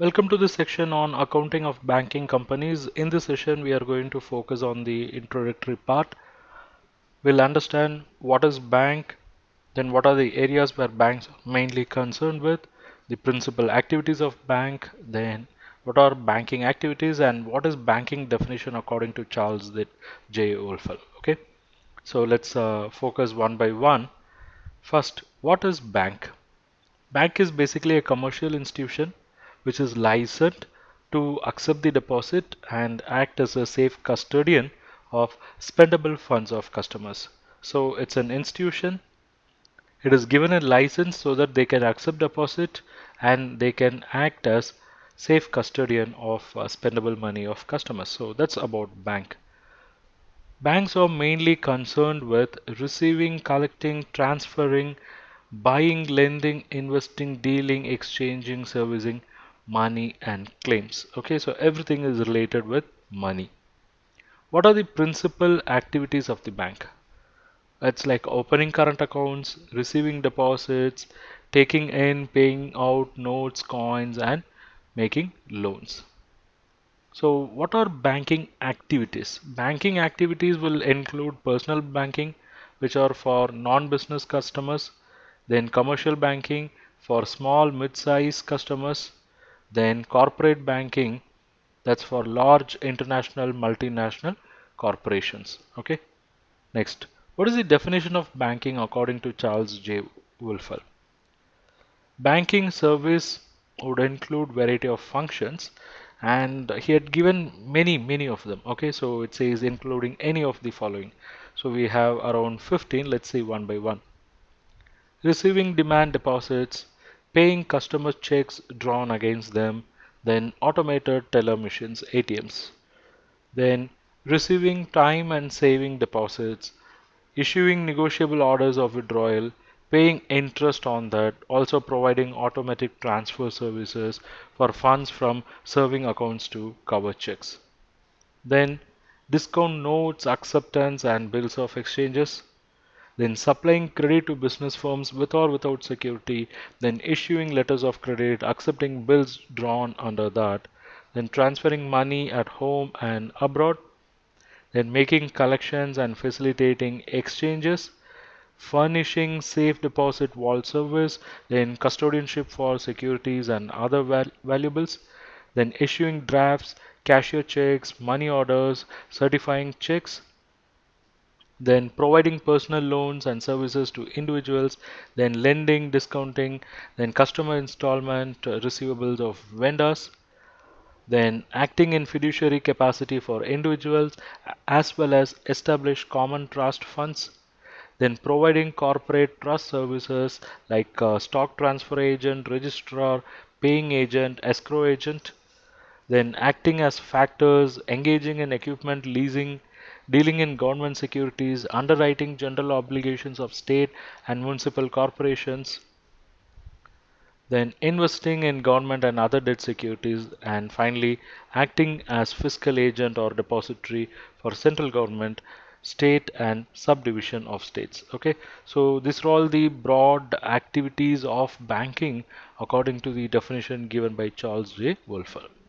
Welcome to this section on accounting of banking companies. In this session, we are going to focus on the introductory part. We'll understand what is bank, then what are the areas where banks are mainly concerned with, the principal activities of bank, then what are banking activities and what is banking definition according to Charles J. Wolfel. Okay, so let's focus one by one. First, what is bank? Bank is basically a commercial institution which is licensed to accept the deposit and act as a safe custodian of spendable funds of customers. So it's an institution. It is given a license so that they can accept deposit and they can act as safe custodian of spendable money of customers. So that's about bank. Banks are mainly concerned with receiving, collecting, transferring, buying, lending, investing, dealing, exchanging, servicing money and claims. Okay, so everything is related with money. What are the principal activities of the bank? It's like opening current accounts, receiving deposits, taking in, paying out notes, coins, and making loans. So, what are banking activities? Banking activities will include personal banking, which are for non-business customers, then commercial banking for small mid-size customers, then corporate banking, that's for large international multinational corporations. Okay, next, what is the definition of banking according to Charles J. Wolfer? Banking service would include variety of functions and he had given many of them. Okay, so it says including any of the following. So we have around 15. Let's see one by one. Receiving demand deposits, paying customer checks drawn against them, then automated teller machines, ATMs, then receiving time and saving deposits, issuing negotiable orders of withdrawal, paying interest on that, also providing automatic transfer services for funds from serving accounts to cover checks. Then discount notes, acceptance and bills of exchanges. Then supplying credit to business firms with or without security. Then issuing letters of credit, accepting bills drawn under that. Then transferring money at home and abroad, then making collections and facilitating exchanges, furnishing safe deposit vault service, then custodianship for securities and other valuables, then issuing drafts, cashier checks, money orders, certifying checks, then providing personal loans and services to individuals, then lending, discounting, then customer installment receivables of vendors, then acting in fiduciary capacity for individuals as well as establish common trust funds, then providing corporate trust services like stock transfer agent, registrar, paying agent, escrow agent, then acting as factors, engaging in equipment leasing, dealing in government securities, underwriting general obligations of state and municipal corporations, then investing in government and other debt securities, and finally acting as fiscal agent or depository for central government, state and subdivision of states. Okay, so these are all the broad activities of banking according to the definition given by Charles J. Wolfer.